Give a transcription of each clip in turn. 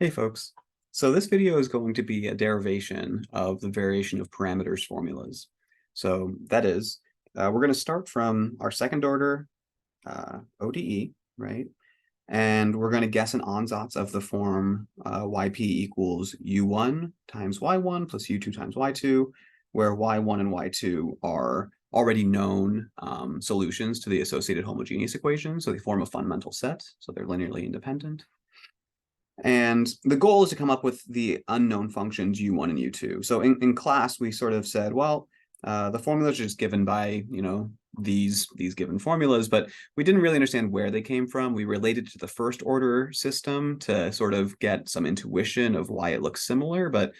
Hey folks. So this video is going to be a derivation of the variation of parameters formulas. So that is, we're going to start from our second order ODE, right? And we're going to guess an ansatz of the form yp equals u1 times y1 plus u2 times y2, where y1 and y2 are already known solutions to the associated homogeneous equation. So they form a fundamental set, so they're linearly independent. And the goal is to come up with the unknown functions u1 and u2. So in class, we sort of said, well, the formulas are just given by, these given formulas, but we didn't really understand where they came from. We related to the first order system to sort of get some intuition of why it looks similar. But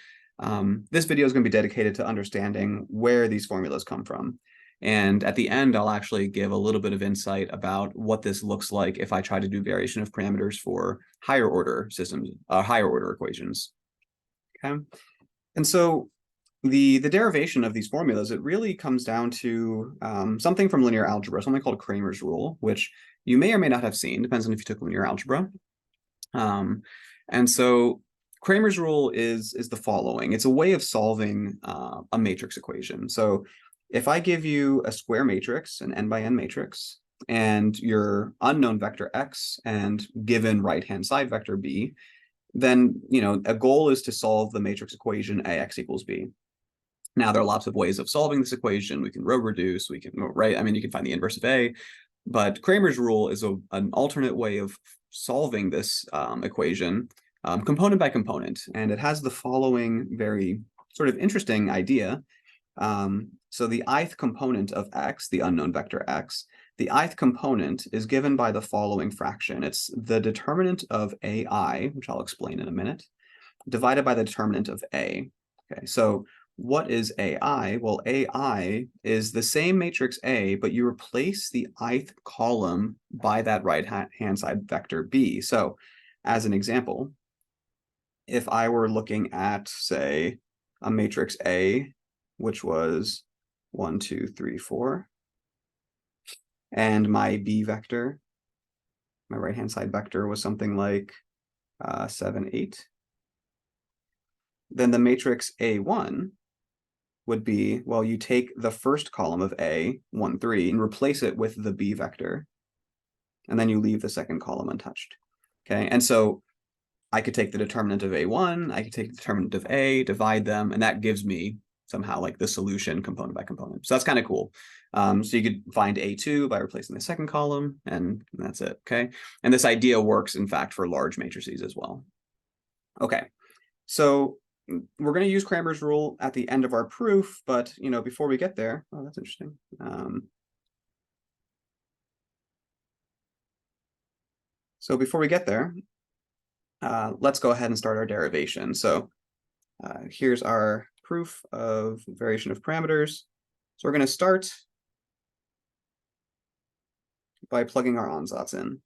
this video is going to be dedicated to understanding where these formulas come from. And at the end, I'll actually give a little bit of insight about what this looks like if I try to do variation of parameters for higher order systems, higher order equations. Okay. And so the derivation of these formulas, it really comes down to something from linear algebra, something called Cramer's rule, which you may or may not have seen, depends on if you took linear algebra. And so Cramer's rule is the following. It's a way of solving a matrix equation. So if I give you a square matrix, an n by n matrix, and your unknown vector x and given right-hand side vector b, then a goal is to solve the matrix equation ax equals b. Now, there are lots of ways of solving this equation. We can row reduce, we can, right? I mean, you can find the inverse of a, but Cramer's rule is an alternate way of solving this equation component by component. And it has the following very sort of interesting idea. So the ith component of x, the unknown vector x, the ith component is given by the following fraction. It's the determinant of ai, which I'll explain in a minute, divided by the determinant of a. Okay, so what is ai? Well, ai is the same matrix A, but you replace the ith column by that right-hand side vector b. So as an example, if I were looking at, say, a matrix A, which was 1, 2, 3, 4, and my b vector, my right-hand side vector was something like 7, 8, then the matrix A1 would be, well, you take the first column of A, 1, 3, and replace it with the b vector, and then you leave the second column untouched. Okay, and so I could take the determinant of A1, I could take the determinant of A, divide them, and that gives me somehow like the solution component by component. So that's kind of cool. So you could find A2 by replacing the second column, and that's it, okay? And this idea works, in fact, for large matrices as well. Okay, so we're going to use Cramer's rule at the end of our proof, but, before we get there, oh, that's interesting. So before we get there, let's go ahead and start our derivation. So here's our proof of variation of parameters. So we're going to start by plugging our ansatz in.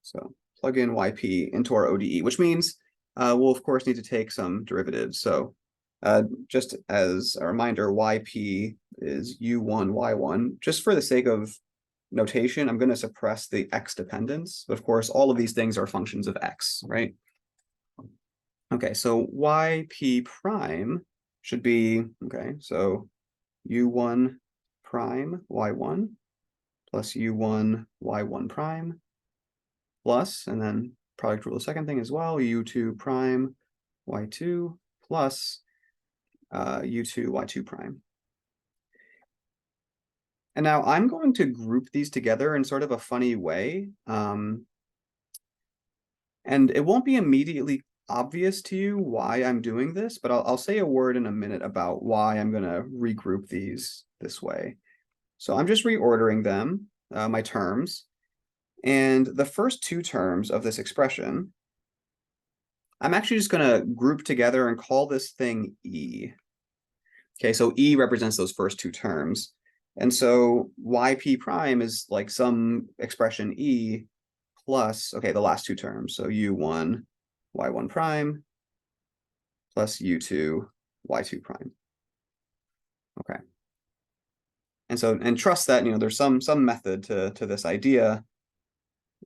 So plug in yp into our ODE, which means we'll, of course, need to take some derivatives. So just as a reminder, yp is u1, y1. Just for the sake of notation, I'm going to suppress the x dependence. But of course, all of these things are functions of x, right? Okay, so yp prime should be, okay, so u1 prime y1 plus u1 y1 prime plus, and then product rule the second thing as well, u2 prime y2 plus u2 y2 prime. And now I'm going to group these together in sort of a funny way. And it won't be immediately obvious to you why I'm doing this, but I'll say a word in a minute about why I'm going to regroup these this way. So I'm just reordering them, my terms. And the first two terms of this expression, I'm actually just going to group together and call this thing E. Okay, so E represents those first two terms. And so yp prime is like some expression E plus, okay, the last two terms. So u1, y1 prime plus u2, y2 prime. Okay. And so, and trust that, there's some method to this idea.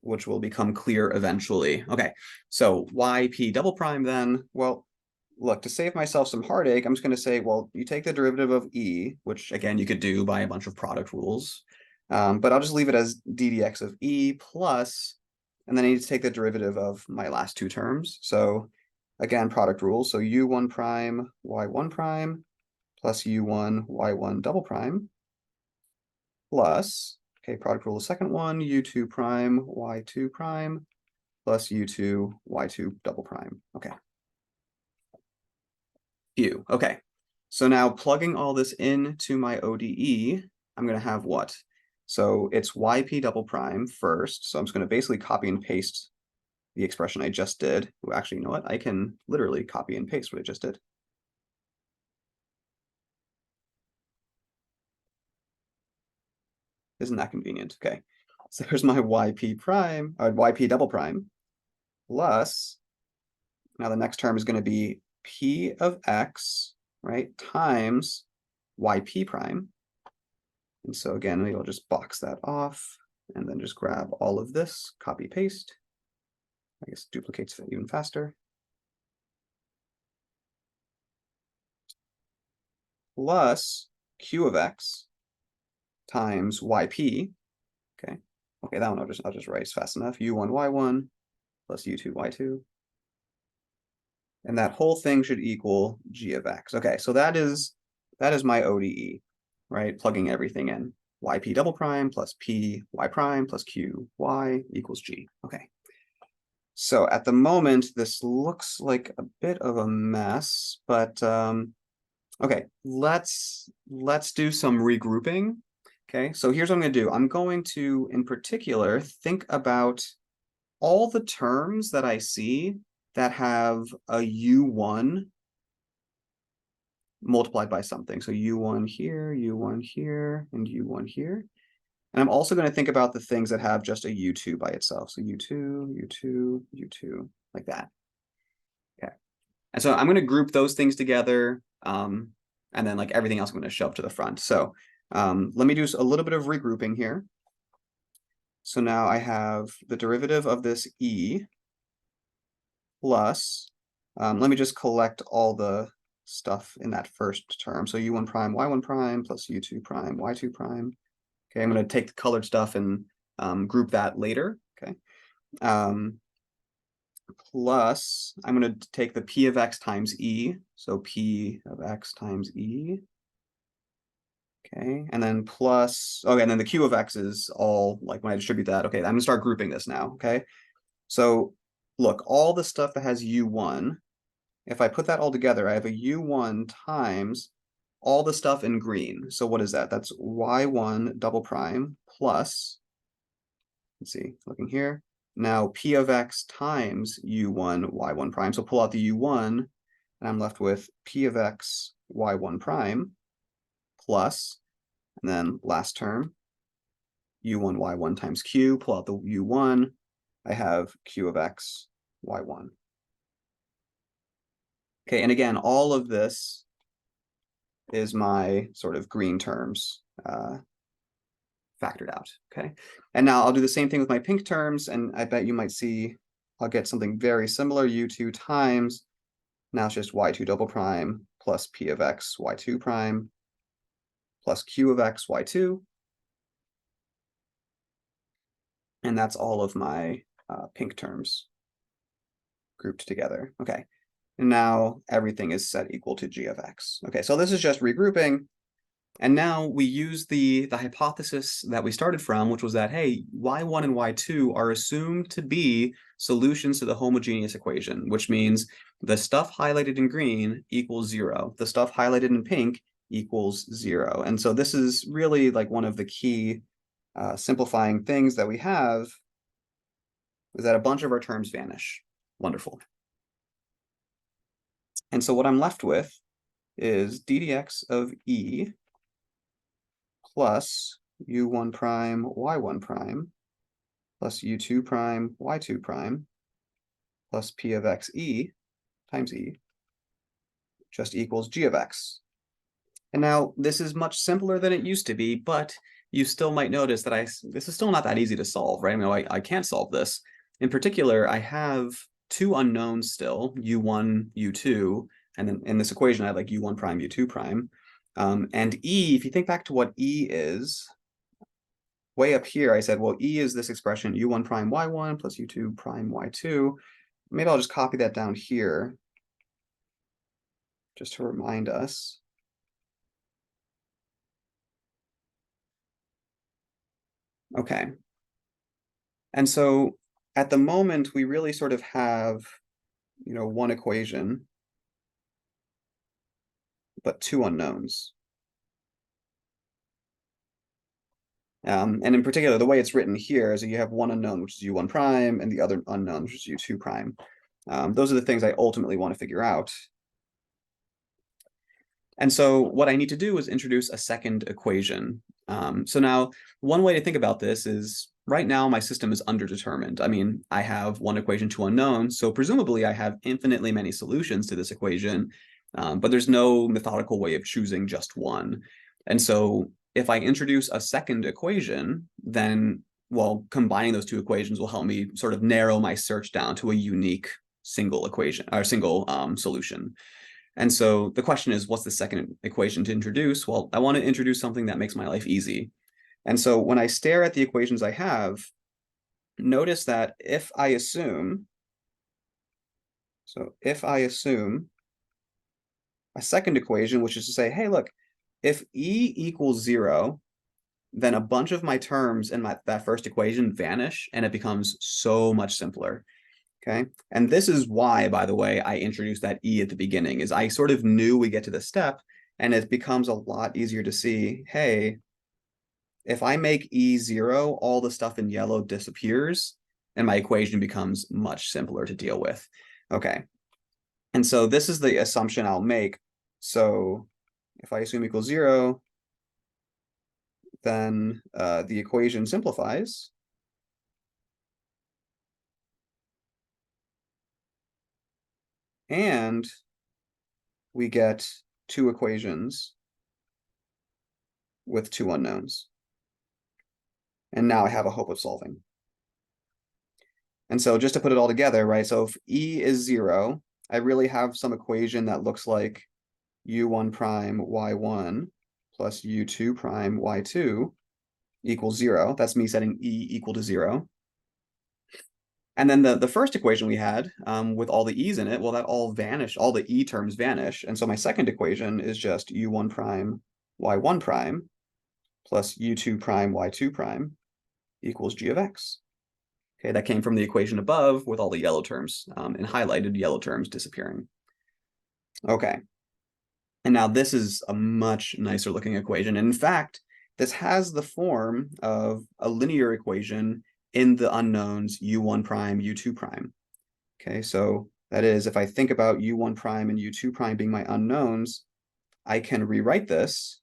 which will become clear eventually. Okay, so yp double prime then, well, look, to save myself some heartache, I'm just going to say, well, you take the derivative of e, which again, you could do by a bunch of product rules, but I'll just leave it as d dx of e plus, and then I need to take the derivative of my last two terms. So again, product rules. So u1 prime, y1 prime, plus u1, y1 double prime, plus, okay, product rule the second one, u2 prime, y2 prime, plus u2, y2 double prime. Okay. Phew. Okay. So now plugging all this into my ODE, I'm going to have what? So it's yp double prime first. So I'm just going to basically copy and paste the expression I just did. Ooh, actually, you know what? I can literally copy and paste what I just did. Isn't that convenient? Okay. So there's my yp prime, yp double prime, plus, now the next term is going to be p of x, right, times yp prime. And so again, maybe I'll just box that off and then just grab all of this, copy paste. I guess duplicates even faster. Plus q of x times yp. Okay. Okay, that one I'll just write fast enough. u1 y1 plus u2 y2. And that whole thing should equal g of x. Okay, so that is my ODE, right? Plugging everything in. Yp double prime plus p y prime plus q y equals g. Okay. So at the moment, this looks like a bit of a mess, but okay, let's do some regrouping. Okay, so here's what I'm going to do. I'm going to, in particular, think about all the terms that I see that have a u1 multiplied by something. So u1 here, and u1 here. And I'm also going to think about the things that have just a u2 by itself. So u2, like that. Okay. And so I'm going to group those things together, and then like everything else I'm going to shove to the front. So let me do a little bit of regrouping here. So now I have the derivative of this e plus, let me just collect all the stuff in that first term. So u1 prime, y1 prime, plus u2 prime, y2 prime. Okay, I'm going to take the colored stuff and group that later. Okay. Plus, I'm going to take the p of x times e. So p of x times e. Okay, and then plus, okay, and then the q of x is all, like when I distribute that, okay, I'm going to start grouping this now, okay? So look, all the stuff that has u1, if I put that all together, I have a u1 times all the stuff in green. So what is that? That's y1 double prime plus, let's see, looking here. Now p of x times u1 y1 prime. So pull out the u1, and I'm left with p of x y1 prime plus, and then last term, u1 y1 times q, pull out the u1, I have q of x y1. Okay, and again, all of this is my sort of green terms factored out, okay? And now I'll do the same thing with my pink terms, and I bet you might see I'll get something very similar, u2 times, now it's just y2 double prime plus p of x y2 prime plus q of x y2. And that's all of my pink terms grouped together. Okay, and now everything is set equal to g of x. Okay, so this is just regrouping. And now we use the hypothesis that we started from, which was that, hey, y1 and y2 are assumed to be solutions to the homogeneous equation, which means the stuff highlighted in green equals 0. The stuff highlighted in pink equals 0. And so this is really like one of the key simplifying things that we have, is that a bunch of our terms vanish. Wonderful. And so what I'm left with is d dx of e plus u1 prime y1 prime plus u2 prime y2 prime plus p of x e times e just equals g of x. And now this is much simpler than it used to be, but you still might notice that this is still not that easy to solve, right? I mean, I can't solve this. In particular, I have two unknowns still, u1, u2, and then in this equation, I have like u1 prime, u2 prime. And E, if you think back to what E is, way up here, I said, well, E is this expression, u1 prime y1 plus u2 prime y2. Maybe I'll just copy that down here just to remind us. Okay. And so at the moment, we really sort of have, one equation, but two unknowns. And in particular, the way it's written here is that you have one unknown, which is u1 prime, and the other unknown, which is u2 prime. Those are the things I ultimately want to figure out. And so what I need to do is introduce a second equation. So now one way to think about this is right now my system is underdetermined. I mean, I have one equation, two unknowns, so presumably I have infinitely many solutions to this equation, but there's no methodical way of choosing just one. And so if I introduce a second equation, then, well, combining those two equations will help me sort of narrow my search down to a unique single equation or single solution. And so the question is, what's the second equation to introduce? Well, I want to introduce something that makes my life easy. And so when I stare at the equations I have, notice that if I assume a second equation, which is to say, hey, look, if E equals 0, then a bunch of my terms in that first equation vanish, and it becomes so much simpler. Okay, and this is why, by the way, I introduced that E at the beginning, is I sort of knew we get to this step, and it becomes a lot easier to see, hey, if I make E 0, all the stuff in yellow disappears, and my equation becomes much simpler to deal with. Okay, and so this is the assumption I'll make. So if I assume equals 0, then the equation simplifies. And we get two equations with two unknowns. And now I have a hope of solving. And so just to put it all together, right? So if E is 0, I really have some equation that looks like u1 prime y1 plus u2 prime y2 equals 0. That's me setting E equal to 0. And then the first equation we had with all the E's in it, well, that all vanished, all the E terms vanish. And so my second equation is just u1 prime y1 prime plus u2 prime y2 prime equals g of x. Okay, that came from the equation above with all the yellow terms and highlighted yellow terms disappearing. Okay, and now this is a much nicer looking equation. And in fact, this has the form of a linear equation in the unknowns u1 prime, u2 prime. Okay, so that is, if I think about u1 prime and u2 prime being my unknowns, I can rewrite this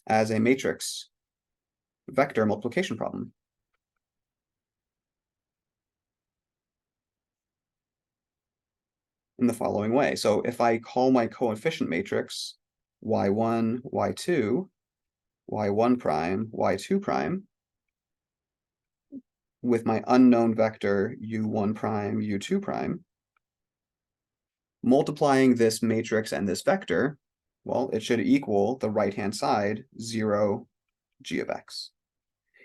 as a matrix vector multiplication problem. In the following way. So if I call my coefficient matrix y1, y2, y1 prime, y2 prime, with my unknown vector u1 prime, u2 prime, multiplying this matrix and this vector, well, it should equal the right-hand side 0 g of x.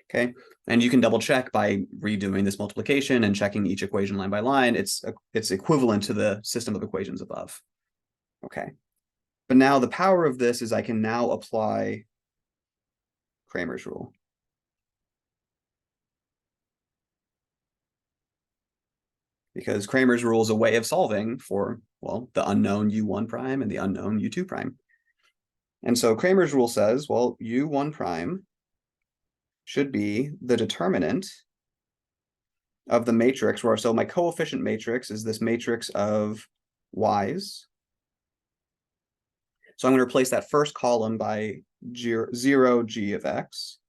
Okay, and you can double check by redoing this multiplication and checking each equation line by line. It's equivalent to the system of equations above. Okay, but now the power of this is I can now apply Cramer's rule. Because Cramer's rule is a way of solving for, well, the unknown u1 prime and the unknown u2 prime. And so Cramer's rule says, well, u1 prime should be the determinant of the matrix where, so my coefficient matrix is this matrix of y's. So I'm going to replace that first column by 0 g of x,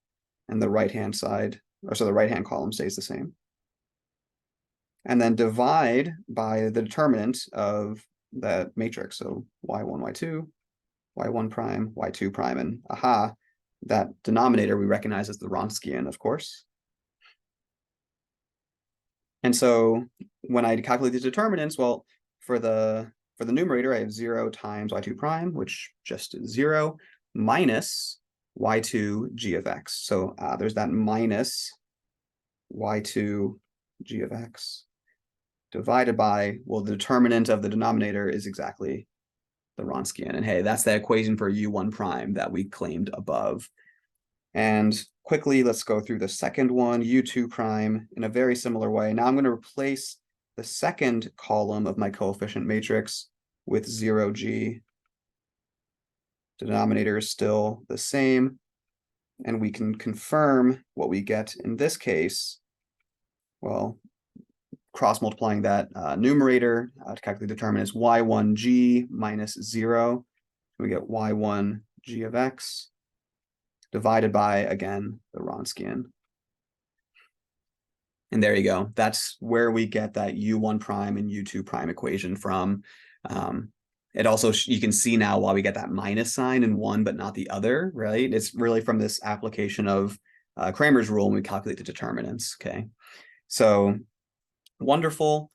and the right-hand side, or so the right-hand column stays the same. And then divide by the determinant of that matrix, so y1, y2, y1 prime, y2 prime, and aha, that denominator we recognize as the Wronskian, of course. And so when I calculate the determinants, well, for the numerator, I have 0 times y2 prime, which just is 0, minus y2 g of x. So there's that minus y2 g of x divided by, well, the determinant of the denominator is exactly the Wronskian. And hey, that's the equation for u1 prime that we claimed above. And quickly, let's go through the second one, u2 prime, in a very similar way. Now I'm going to replace the second column of my coefficient matrix with 0g. Denominator is still the same. And we can confirm what we get in this case. Well, cross multiplying that numerator to calculate the determinant is y1g minus 0. We get y1 g of x divided by, again, the Wronskian. And there you go. That's where we get that u1 prime and u2 prime equation from. It also, you can see now why we get that minus sign in one but not the other, right? It's really from this application of Cramer's rule when we calculate the determinants, okay? So wonderful.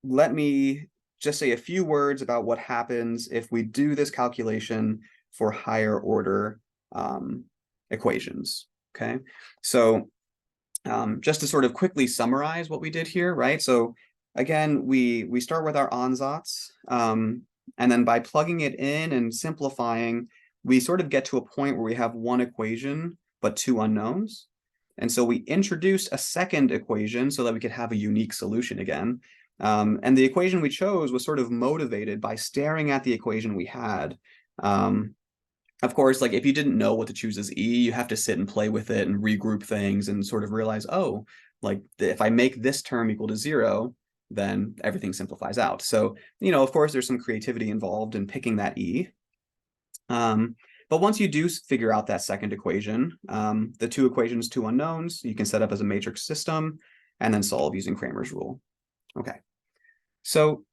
Let me just say a few words about what happens if we do this calculation for higher order equations, okay? So just to sort of quickly summarize what we did here, right? So again, we start with our ansatz, and then by plugging it in and simplifying, we sort of get to a point where we have one equation, but two unknowns. And so we introduced a second equation so that we could have a unique solution again. And the equation we chose was sort of motivated by staring at the equation we had. Of course, like if you didn't know what to choose as E, you have to sit and play with it and regroup things and sort of realize, oh, like if I make this term equal to 0, then everything simplifies out. So, of course, there's some creativity involved in picking that E. But once you do figure out that second equation, the two equations, two unknowns, you can set up as a matrix system and then solve using Cramer's rule. Okay, so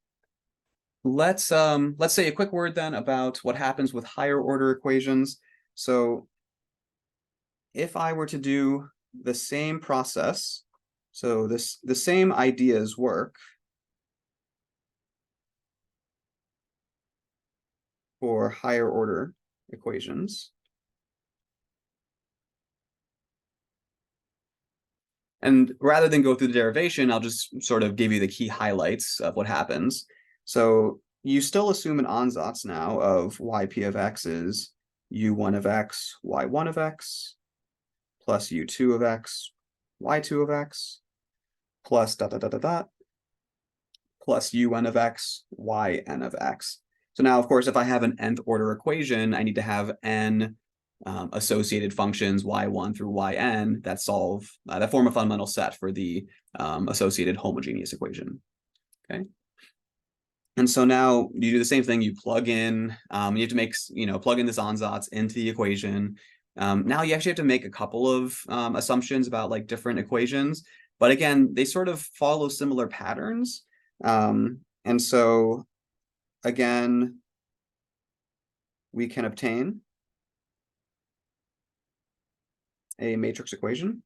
let's say a quick word then about what happens with higher order equations. So if I were to do the same process, so the same ideas work for higher order equations. And rather than go through the derivation, I'll just sort of give you the key highlights of what happens. So you still assume an ansatz now of yp of x is u1 of x, y1 of x, plus u2 of x, y2 of x, plus dot, dot, dot, dot, dot, plus un of x, yn of x. So now, of course, if I have an nth order equation, I need to have n associated functions y1 through yn that solve, that form a fundamental set for the associated homogeneous equation, okay? And so now you do the same thing, you plug in, you have to make, plug in this ansatz into the equation. Now you actually have to make a couple of assumptions about like different equations, but again, they sort of follow similar patterns. And so again, we can obtain a matrix equation.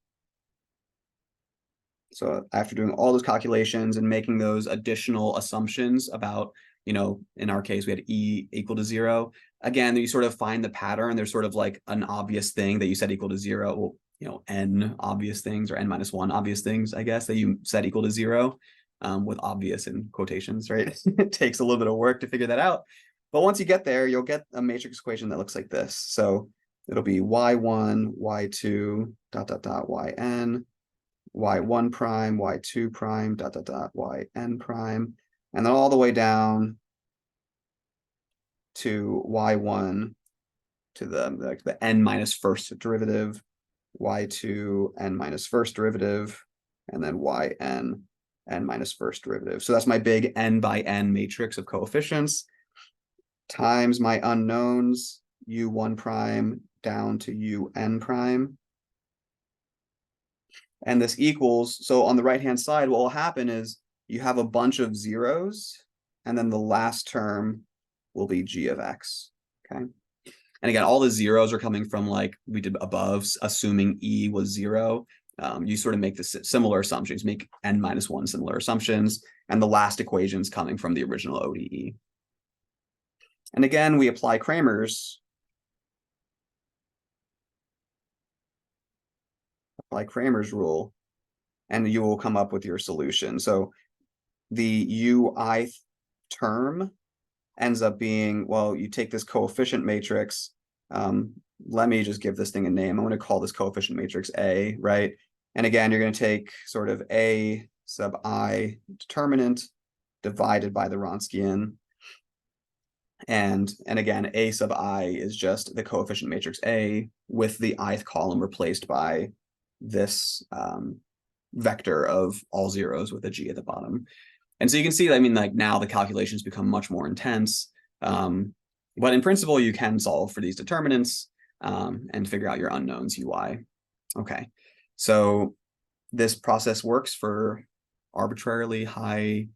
So after doing all those calculations and making those additional assumptions about, in our case, we had E equal to 0. Again, you sort of find the pattern. There's sort of like an obvious thing that you set equal to 0, n obvious things or n minus 1 obvious things, I guess, that you set equal to 0 with obvious in quotations, right? It takes a little bit of work to figure that out. But once you get there, you'll get a matrix equation that looks like this. So it'll be y1, y2, dot, dot, dot, yn, y1 prime, y2 prime, dot, dot, dot, yn prime, and then all the way down to y1 to the n minus first derivative, y2 n minus first derivative, and then yn n minus first derivative. So that's my big n by n matrix of coefficients times my unknowns, u1 prime down to un prime. And this equals, so on the right-hand side, what will happen is you have a bunch of zeros, and then the last term will be g of x, okay? And again, all the zeros are coming from like we did above, assuming e was 0. You sort of make the similar assumptions, make n minus 1 similar assumptions, and the last equation's coming from the original ODE. And again, we apply Cramer's rule, and you will come up with your solution. So the ui term ends up being, well, you take this coefficient matrix. Let me just give this thing a name. I'm going to call this coefficient matrix A, right? And again, you're going to take sort of A sub I determinant divided by the Wronskian. And again, A sub I is just the coefficient matrix A with the ith column replaced by this vector of all zeros with a G at the bottom. And so you can see, I mean, like now the calculations become much more intense. But in principle, you can solve for these determinants and figure out your unknowns UI. Okay, so this process works for arbitrarily higher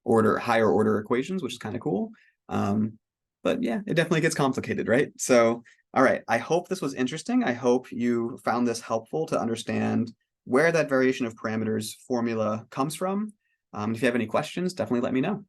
order equations, which is kind of cool. But yeah, it definitely gets complicated, right? So, all right, I hope this was interesting. I hope you found this helpful to understand where that variation of parameters formula comes from. If you have any questions, definitely let me know.